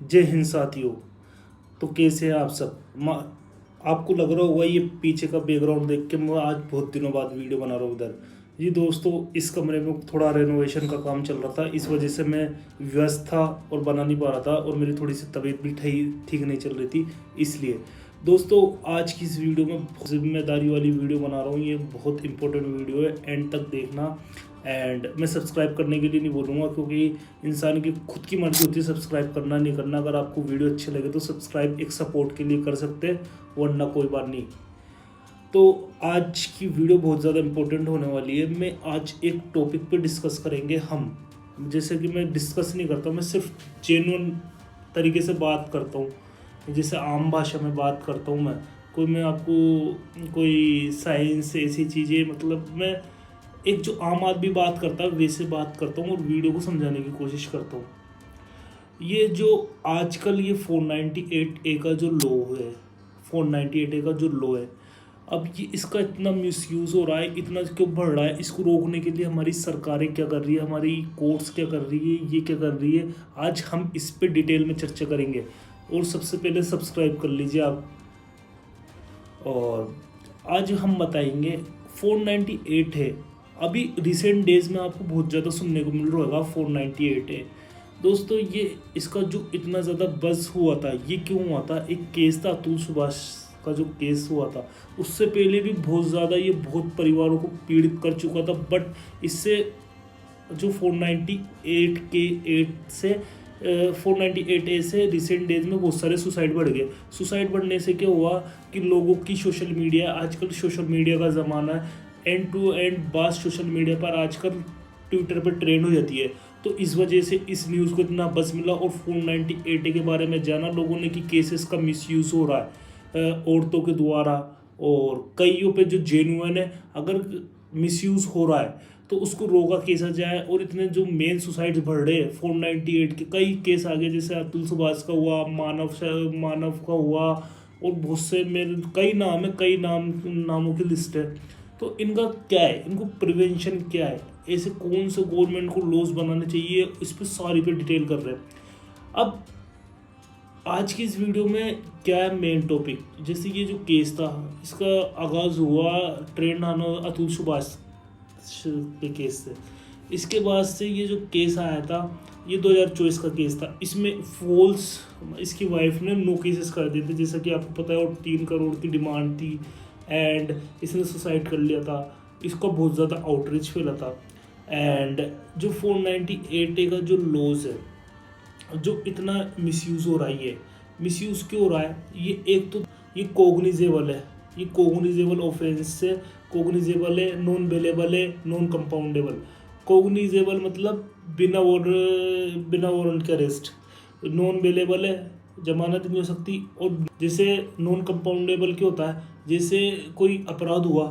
जय हिंद साथियों। तो कैसे हैं आप सब? आपको लग रहा होगा ये पीछे का बैकग्राउंड देख के मैं आज बहुत दिनों बाद वीडियो बना रहा हूँ उधर। जी दोस्तों, इस कमरे में थोड़ा रेनोवेशन का काम चल रहा था, इस वजह से मैं व्यस्त था और बना नहीं पा रहा था, और मेरी थोड़ी सी तबीयत भी ठीक नहीं चल रही थी, इसलिए। दोस्तों, आज की इस वीडियो में जिम्मेदारी वाली वीडियो बना रहा हूँ। ये बहुत इंपॉर्टेंट वीडियो है, एंड तक देखना। एंड मैं सब्सक्राइब करने के लिए नहीं बोलूँगा, क्योंकि इंसान की खुद की मर्जी होती है सब्सक्राइब करना नहीं करना। अगर आपको वीडियो अच्छे लगे तो सब्सक्राइब एक सपोर्ट के लिए कर सकते हैं, वरना कोई बात नहीं। तो आज की वीडियो बहुत ज़्यादा इंपॉर्टेंट होने वाली है। मैं आज एक टॉपिक पे डिस्कस करेंगे हम। जैसे कि मैं डिस्कस नहीं करता, मैं सिर्फ जेन्युइन तरीके से बात करता हूँ, जैसे आम भाषा में बात करता हूँ। मैं आपको कोई साइंस ऐसी चीज़ें, मतलब मैं एक जो आम आदमी बात करता है वैसे बात करता हूँ और वीडियो को समझाने की कोशिश करता हूँ। ये जो आजकल ये 498A का जो लॉ है, 498A का जो लॉ है, अब ये इसका इतना मिसयूज़ हो रहा है, इतना क्यों बढ़ रहा है? इसको रोकने के लिए हमारी सरकारें क्या कर रही है, हमारी कोर्ट्स क्या कर रही है, ये क्या कर रही है, आज हम इस पे डिटेल में चर्चा करेंगे। और सबसे पहले सब्सक्राइब कर लीजिए आप। और आज हम बताएंगे 498 है। अभी रिसेंट डेज में आपको बहुत ज़्यादा सुनने को मिल रहा होगा 498 है। दोस्तों, ये इसका जो इतना ज़्यादा बज़ हुआ था, ये क्यों हुआ था? एक केस था अतुल सुभाष का, जो केस हुआ था उससे पहले भी बहुत ज़्यादा ये बहुत परिवारों को पीड़ित कर चुका था। बट इससे जो 498 के 8 से 498A से रिसेंट डेज में बहुत सारे सुसाइड बढ़ गए। सुसाइड बढ़ने से क्या हुआ कि लोगों की सोशल मीडिया, आजकल सोशल मीडिया का ज़माना है, एंड टू एंड बात सोशल मीडिया पर आजकल ट्विटर पर ट्रेंड हो जाती है। तो इस वजह से इस न्यूज़ को इतना बज़ मिला और 498 के बारे में जाना लोगों ने कि केसेस का मिसयूज़ हो रहा है औरतों के द्वारा, और कईयों पे जो जेन्युइन है, अगर मिसयूज़ हो रहा है तो उसको रोका कैसा जाए। और इतने जो मेन सुसाइड्स बढ़ रहे हैं 498 के कई केस आ गए, जैसे अतुल सुभाष का हुआ, मानव का हुआ, और बहुत से मेरे कई नाम है, कई नामों की लिस्ट है। तो इनका क्या है, इनको प्रिवेंशन क्या है, ऐसे कौन से गवर्नमेंट को लॉज बनाने चाहिए, इस पर सारी पे डिटेल कर रहे हैं। अब आज की इस वीडियो में क्या है मेन टॉपिक, जैसे ये जो केस था इसका आगाज़ हुआ ट्रेंड आना अतुल सुभाष के केस से। इसके बाद से ये जो केस आया था, ये 2024 का केस था। इसमें फॉल्स इसकी वाइफ ने 9 केसेस कर दिए थे, जैसा कि आपको पता है, और 3 करोड़ की डिमांड थी, एंड इसने सुसाइड कर लिया था। इसका बहुत ज़्यादा आउटरीच फैला था। एंड जो 498A का जो लॉज है, जो इतना मिसयूज़ हो रहा है, ये मिसयूज़ क्यों हो रहा है? ये एक तो ये कोग्निजेबल है, ये कोग्निजेबल ऑफेंस से कोग्निजेबल है, नॉन बेलेबल है, नॉन कंपाउंडेबल। कोग्निजेबल मतलब बिना वारंट के अरेस्ट, नॉन बेलेबल है, जमानत नहीं हो सकती। और जैसे नॉन कंपाउंडेबल क्या होता है, जैसे कोई अपराध हुआ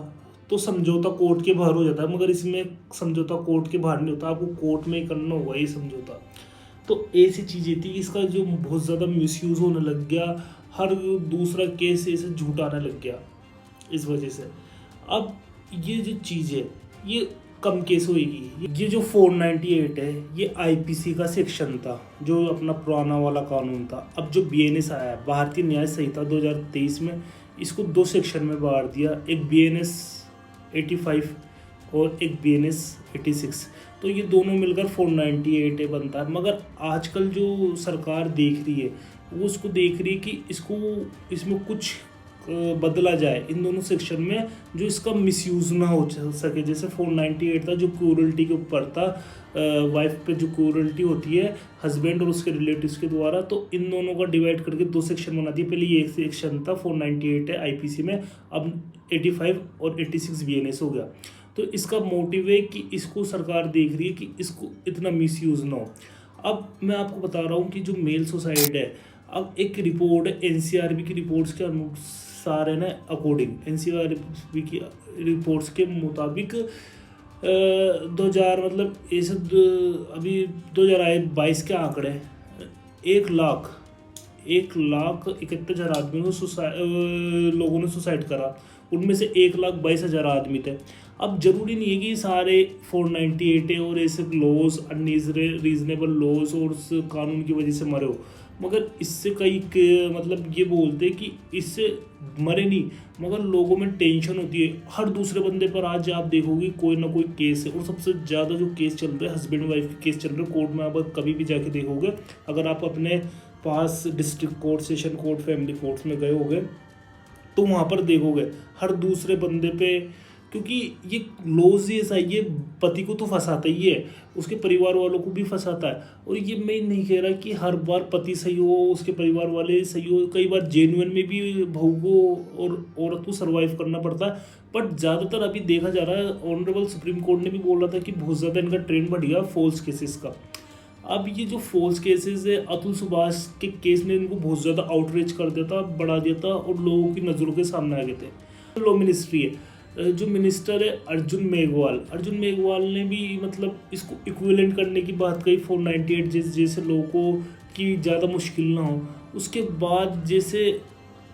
तो समझौता कोर्ट के बाहर हो जाता है, मगर इसमें समझौता कोर्ट के बाहर नहीं होता, आपको कोर्ट में ही करना होगा ये समझौता। तो ऐसी चीज़ें थी, इसका जो बहुत ज़्यादा मिसयूज़ होने लग गया, हर दूसरा केस ऐसे झूठ आने लग गया इस वजह से। अब ये जो चीज़ है ये कम केस होएगी। ये जो 498 है ये आईपीसी का सेक्शन था, जो अपना पुराना वाला कानून था। अब जो बीएनएस आया है, भारतीय न्याय संहिता 2023 में, इसको 2 सेक्शन में बांट दिया, एक बीएनएस 85 और एक बीएनएस 86। तो ये दोनों मिलकर 498 बनता है। मगर आजकल जो सरकार देख रही है, वो उसको देख रही है कि इसमें कुछ बदला जाए इन दोनों सेक्शन में, जो इसका मिसयूज़ ना हो सके। जैसे 498 था जो क्रूरल्टी के ऊपर था, वाइफ पे जो क्रूरल्टी होती है हस्बैंड और उसके रिलेटिव्स के द्वारा, तो इन दोनों का डिवाइड करके 2 सेक्शन बना दिए। पहले ये एक सेक्शन था 498 है आईपीसी में, अब 85 और 86 बीएनएस हो गया। तो इसका मोटिव है कि इसको सरकार देख रही है कि इसको इतना मिसयूज़ ना हो। अब मैं आपको बता रहा हूँ कि जो मेल सुसाइड है, अब एक रिपोर्ट है एनसीआरबी की रिपोर्ट्स के अनुसार है ना, अकॉर्डिंग एनसीआरबी की रिपोर्ट्स के मुताबिक 2000 मतलब ऐसे अभी 2022 के आंकड़े 1,71,000 आदमियों ने लोगों ने सुसाइड करा, उनमें से 1,22,000 आदमी थे। अब जरूरी नहीं है कि सारे 498 है और ऐसे लॉज अनरीजनेबल लॉज और उस कानून की वजह से मरे हो, मगर इससे मतलब ये बोलते हैं कि इससे मरे नहीं, मगर लोगों में टेंशन होती है। हर दूसरे बंदे पर आज आप देखोगे कोई ना कोई केस है, और सबसे ज़्यादा जो केस चल रहे हैं हस्बैंड वाइफ के केस चल रहे हैं कोर्ट में। आप कभी भी जाके देखोगे, अगर आप अपने पास district court, session court, family courts में गए होगे तो वहाँ पर देखोगे हर दूसरे बंदे पे, क्योंकि ये लॉज ही ऐसा है, ये पति को तो फंसाता ही है, उसके परिवार वालों को भी फंसाता है। और ये मैं नहीं कह रहा कि हर बार पति सही हो, उसके परिवार वाले सही हो, कई बार जेन्युइन में भी बहू को और औरत को सर्वाइव करना पड़ता है। बट ज़्यादातर अभी देखा जा रहा है, ऑनरेबल सुप्रीम कोर्ट ने भी बोला था कि बहुत ज़्यादा इनका ट्रेंड बढ़ गया फॉल्स केसेस का। अब ये जो फॉल्स केसेस है, अतुल सुभाष के केस ने इनको बहुत ज़्यादा आउटरीच कर दिया था, बढ़ा दिया था, और लोगों की नज़रों के सामने आ गए थे। लॉ मिनिस्ट्री है, जो मिनिस्टर है अर्जुन मेघवाल ने भी मतलब इसको इक्विवेलेंट करने की बात कही 498 जैसे लोगों को, कि ज़्यादा मुश्किल ना हो। उसके बाद जैसे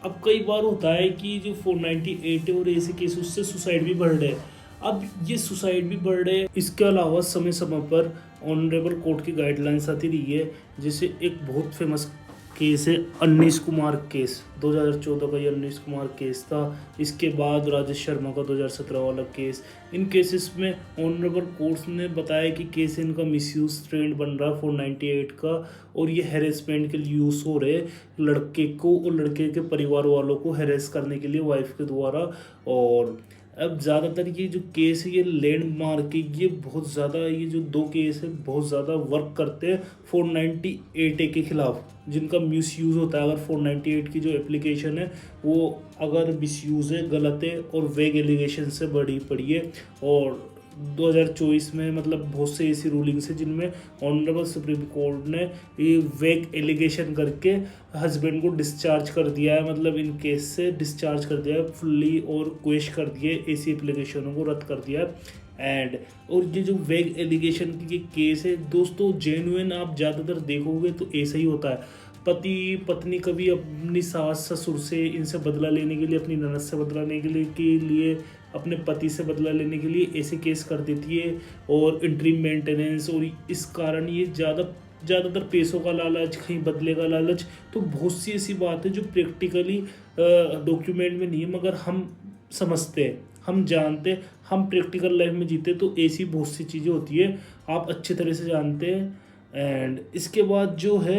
अब कई बार होता है कि जो 498 है और ऐसे केस उससे सुसाइड भी बढ़ रहे हैं। अब ये सुसाइड भी बढ़ रहे हैं। इसके अलावा समय समय पर ऑनरेबल कोर्ट की गाइडलाइंस आती रही है, जैसे एक बहुत फेमस केस है अनीश कुमार केस, 2014 का ये अनीश कुमार केस था। इसके बाद राजेश शर्मा का 2017 वाला केस। इन केसेस में ऑनरेबल कोर्ट्स ने बताया कि केस इनका मिसयूज ट्रेंड बन रहा है 498 का, और ये हैरेसमेंट के लिए यूज़ हो रहे लड़के को और लड़के के परिवार वालों को हैरेस करने के लिए वाइफ के द्वारा। और अब ज़्यादातर ये जो केस है ये लैंडमार्क है, ये बहुत ज़्यादा, ये जो 2 केस है बहुत ज़्यादा वर्क करते हैं 498 के खिलाफ, जिनका मिसयूज़ होता है। अगर 498 की जो एप्लीकेशन है वो अगर मिसयूज़ है, गलत है और वेग एलिगेशन से बड़ी पड़ी है। और 2024 में मतलब बहुत से ऐसी रूलिंग्स है जिनमें ऑनरेबल सुप्रीम कोर्ट ने ये वेग एलिगेशन करके हस्बैंड को डिस्चार्ज कर दिया है, मतलब इन केस से डिस्चार्ज कर दिया है फुल्ली, और क्वेश कर दिए, ऐसी एप्लीकेशनों को रद्द कर दिया है। और ये जो वेग एलिगेशन की केस है दोस्तों, जेन्युइन आप ज़्यादातर देखोगे तो ऐसा ही होता है। पति पत्नी कभी अपनी सास ससुर से इनसे बदला लेने के लिए, अपनी ननद से बदला लेने के लिए अपने पति से बदला लेने के लिए ऐसे केस कर देती है, और इंटरिम मेंटेनेंस, और इस कारण ये ज़्यादातर पैसों का लालच, कहीं बदले का लालच। तो बहुत सी ऐसी बात है जो प्रैक्टिकली डॉक्यूमेंट में नहीं है, मगर हम समझते हैं, हम जानते हैं, हम प्रैक्टिकल लाइफ में जीते, तो ऐसी बहुत सी चीज़ें होती है, आप अच्छी तरह से जानते हैं। एंड इसके बाद जो है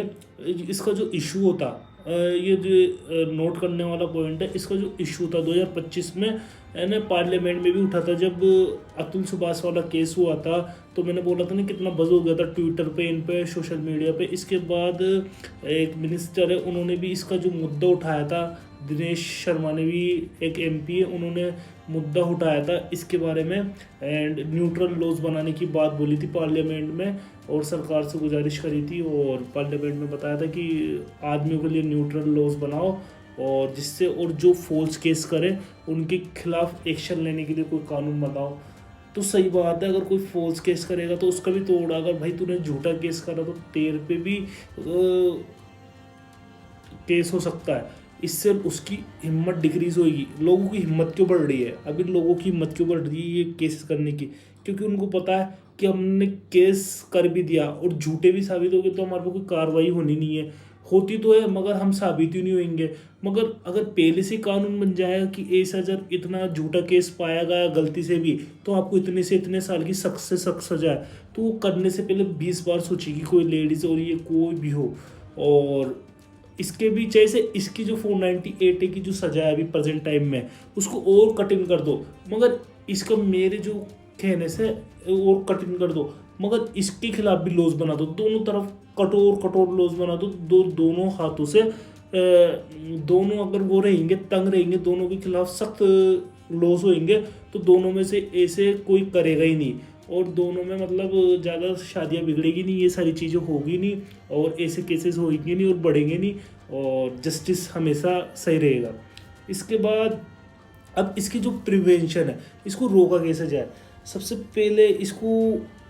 इसका जो इशू होता, ये जो नोट करने वाला पॉइंट है, इसका जो इशू था 2025 में मैंने पार्लियामेंट में भी उठा था, जब अतुल सुभाष वाला केस हुआ था, तो मैंने बोला था ना कितना बज़ हो गया था ट्विटर पे, इन पे, सोशल मीडिया पे। इसके बाद एक मिनिस्टर है, उन्होंने भी इसका जो मुद्दा उठाया था, दिनेश शर्मा ने भी, एक एमपी है, उन्होंने मुद्दा उठाया था इसके बारे में, एंड न्यूट्रल लॉज बनाने की बात बोली थी पार्लियामेंट में, और सरकार से गुजारिश करी थी, और पार्लियामेंट में बताया था कि आदमियों के लिए न्यूट्रल लॉज बनाओ, और जिससे, और जो फॉल्स केस करें उनके खिलाफ एक्शन लेने के लिए कोई कानून बनाओ। तो सही बात है, अगर कोई फॉल्स केस करेगा तो उसका भी तोड़, अगर भाई तूने झूठा केस करा तो तेरे पे भी केस हो सकता है। इससे उसकी हिम्मत डिक्रीज होगी। लोगों की हिम्मत क्यों बढ़ रही है अभी, लोगों की हिम्मत क्यों बढ़ रही है ये केसेस करने की, क्योंकि उनको पता है कि हमने केस कर भी दिया और झूठे भी साबित हो गए तो हमारे पर कोई कार्रवाई होनी नहीं है, होती तो है मगर हम साबित ही नहीं होंगे। मगर अगर पहले से कानून बन जाएगा कि ऐसा जब इतना झूठा केस पाया गया गलती से भी, तो आपको इतने से इतने साल की सख्त से सख्त सजा है, तो वो करने से पहले 20 बार सोचेगी कोई लेडीज और ये कोई भी हो। और इसके भी जैसे इसकी जो 498 की जो सजा है अभी प्रेजेंट टाइम में, उसको और कठिन कर दो, मगर इसका मेरे जो कहने से और कठिन कर दो, मगर इसके खिलाफ भी लॉज बना दो, दोनों तरफ कठोर कठोर लॉज बना दो, दोनों हाथों से, दोनों अगर वो रहेंगे तंग रहेंगे, दोनों के खिलाफ सख्त लॉज होंगे, तो दोनों में से ऐसे कोई करेगा ही नहीं, और दोनों में मतलब ज़्यादा शादियाँ बिगड़ेगी नहीं, ये सारी चीज़ें होगी नहीं, और ऐसे केसेस होंगे नहीं और बढ़ेंगे नहीं, और जस्टिस हमेशा सही रहेगा। इसके बाद अब इसकी जो प्रिवेंशन है, इसको रोका कैसे जाए। सबसे पहले इसको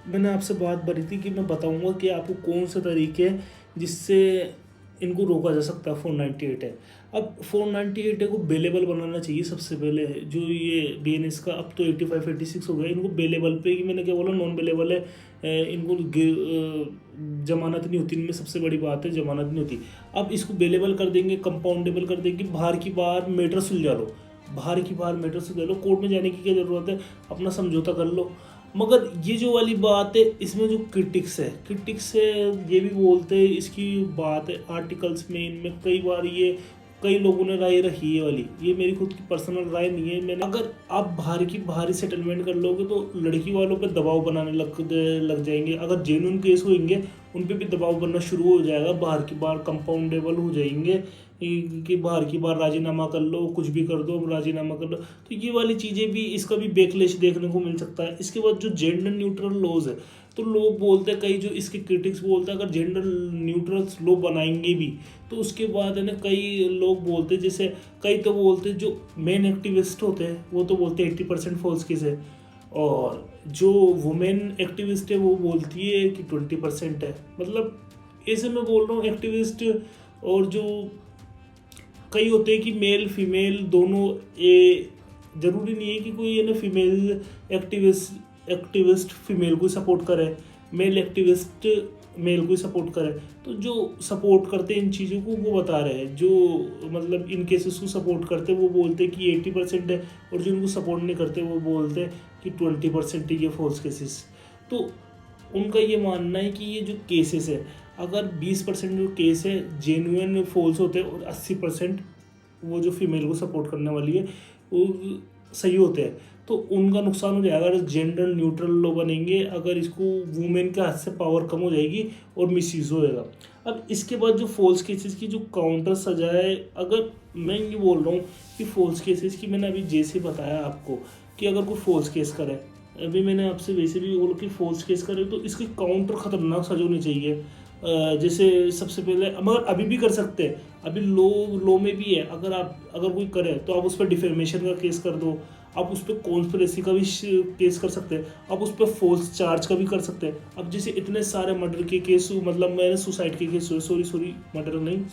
मैंने आपसे बात करी थी कि मैं बताऊंगा कि आपको कौन से तरीके हैं जिससे इनको रोका जा सकता है 498 है। अब 498 है को बेलेबल बनाना चाहिए सबसे पहले। जो ये BNS का अब तो 85 86 हो गया, इनको बेलेबल पे ही मैंने क्या बोला, नॉन बेलेबल है, इनको जमानत नहीं होती, इनमें सबसे बड़ी बात है जमानत नहीं होती। अब इसको बेलेबल कर देंगे, कंपाउंडेबल कर देंगे, बाहर की बाहर मैटर सुलझा लो, बाहर की बाहर मैटर सुलझा लो, कोर्ट में जाने की क्या ज़रूरत है, अपना समझौता कर लो। मगर ये जो वाली बात है इसमें जो क्रिटिक्स है ये भी बोलते हैं, इसकी बात है आर्टिकल्स में, इनमें कई बार ये कई लोगों ने राय रखी है वाली, ये मेरी खुद की पर्सनल राय नहीं है। मैंने अगर आप बाहरी सेटलमेंट कर लोगे तो लड़की वालों पे दबाव बनाने लग जाएंगे, अगर जेन्युइन केस होंगे उन पे भी दबाव बनना शुरू हो जाएगा, बाहर की बाहर कंपाउंडेबल हो जाएंगे कि बाहर की बार राजीनामा कर लो, कुछ भी कर दो, राजीनामा कर लो। तो ये वाली चीज़ें भी, इसका भी बैकलैश देखने को मिल सकता है। इसके बाद जो जेंडर न्यूट्रल लॉज है, तो लोग बोलते हैं, कई जो इसके क्रिटिक्स बोलते हैं अगर जेंडर न्यूट्रल लॉ बनाएंगे भी तो उसके बाद है ना, कई लोग बोलते हैं, जैसे कई तो बोलते हैं, जो मेन एक्टिविस्ट होते हैं वो तो बोलते हैं 80% फॉल्स केस है, और जो वुमेन एक्टिविस्ट है वो बोलती है कि 20% है। मतलब ऐसे मैं बोल रहा हूँ एक्टिविस्ट, और जो कई होते हैं कि मेल फीमेल दोनों, ये जरूरी नहीं है कि कोई है ना फीमेल एक्टिविस्ट फीमेल को सपोर्ट करे, मेल एक्टिविस्ट मेल को सपोर्ट करे। तो जो सपोर्ट करते हैं इन चीज़ों को वो बता रहे हैं, जो मतलब इन केसेस को सपोर्ट करते वो बोलते हैं कि 80% है, और जो इनको सपोर्ट नहीं करते वो बोलते हैं कि 20% ही ये फॉल्स केसेस। तो उनका ये मानना है कि ये जो केसेस है, अगर 20% जो केस है जेन्युइन फॉल्स होते हैं, और 80% वो जो फीमेल को सपोर्ट करने वाली है वो सही होते हैं, तो उनका नुकसान हो जाएगा। अगर जेंडर न्यूट्रल लॉ बनेंगे, अगर इसको वुमेन के हाथ से पावर कम हो जाएगी और मिसयूज होएगा। अब इसके बाद जो फॉल्स केसेस की जो काउंटर सजा है, अगर मैं ये बोल रहा हूँ कि फॉल्स केसेस की, मैंने अभी जैसे बताया आपको कि अगर कोई फॉल्स केस करे, अभी मैंने आपसे वैसे भी बोला कि फॉल्स केस करे तो इसकी काउंटर खतरनाक सजा होनी चाहिए। जैसे सबसे पहले, मगर अभी भी कर सकते हैं, अभी लॉ में भी है, अगर कोई करे तो आप उस पर डिफेमेशन का केस कर दो, आप उस पर कॉन्स्पिरेसी का भी केस कर सकते हैं, आप उस पर फॉल्स चार्ज का भी कर सकते हैं। अब जैसे इतने सारे मर्डर के केस, मतलब मैंने सुसाइड के केस हुए, सॉरी मर्डर नहीं,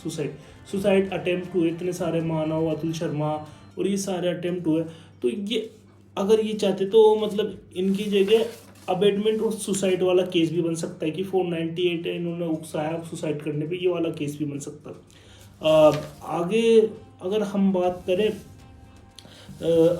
सुसाइड अटेम्प्ट हुए, इतने सारे, मानव, अतुल शर्मा, और ये सारे अटेम्प्ट हुए। तो ये अगर ये चाहते तो मतलब इनकी जगह अबेटमेंट और सुसाइड वाला केस भी बन सकता है कि 498 है, इन्होंने उकसाया सुसाइड करने पे, ये वाला केस भी बन सकता है। आगे अगर हम बात करें,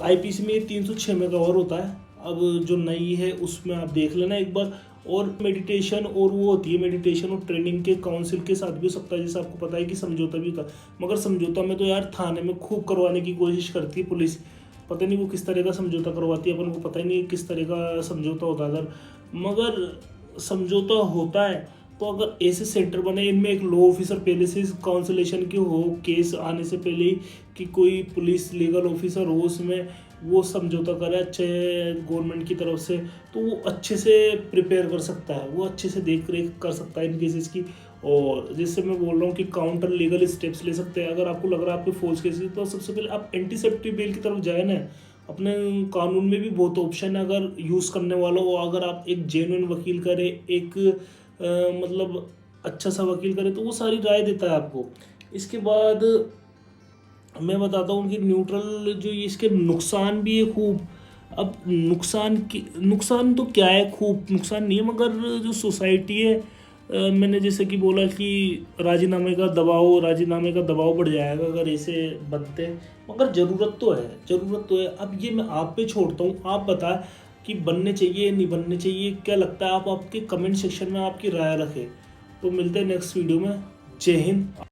IPC में 306 में कवर होता है, अब जो नई है उसमें आप देख लेना एक बार। और मेडिटेशन, और वो होती है मेडिटेशन और ट्रेनिंग के काउंसिल के साथ भी हो सकता है, जैसे आपको पता है कि समझौता भी होता है, मगर समझौता में तो यार थाने में खूब करवाने की कोशिश करती है पुलिस, पता नहीं वो किस तरह का समझौता करवाती है, अपन को पता ही नहीं किस तरह का समझौता होता है। अगर मगर समझौता होता है तो अगर ऐसे सेंटर बने, इनमें एक लॉ ऑफिसर पहले से काउंसलेशन की हो, केस आने से पहले ही, कि कोई पुलिस लीगल ऑफिसर हो उसमें, वो समझौता करे अच्छे गवर्नमेंट की तरफ से, तो वो अच्छे से प्रिपेयर कर सकता है, वो अच्छे से देख रेख कर सकता है इन केसेस की। और जैसे मैं बोल रहा हूँ कि काउंटर लीगल स्टेप्स ले सकते हैं। अगर आपको लग रहा है आपके फॉल्स केसेस, तो सबसे पहले आप एंटीसेप्टिव बेल की तरफ जाए ना। अपने कानून में भी बहुत ऑप्शन है, अगर यूज़ करने वाला हो, अगर आप एक जेन्युइन वकील करें, एक मतलब अच्छा सा वकील करे, तो वो सारी राय देता है आपको। इसके बाद मैं बताता हूँ कि न्यूट्रल जो इसके नुकसान भी है खूब। अब नुकसान तो क्या है, खूब नुकसान नहीं है, मगर जो सोसाइटी है, मैंने जैसे कि बोला कि राजीनामे का दबाव बढ़ जाएगा अगर ऐसे बनते, मगर ज़रूरत तो है। अब ये मैं आप पे छोड़ता हूँ, आप बता कि बनने चाहिए नहीं बनने चाहिए, क्या लगता है, आप आपके कमेंट सेक्शन में आपकी राय रखें। तो मिलते हैं नेक्स्ट वीडियो में। जय हिंद।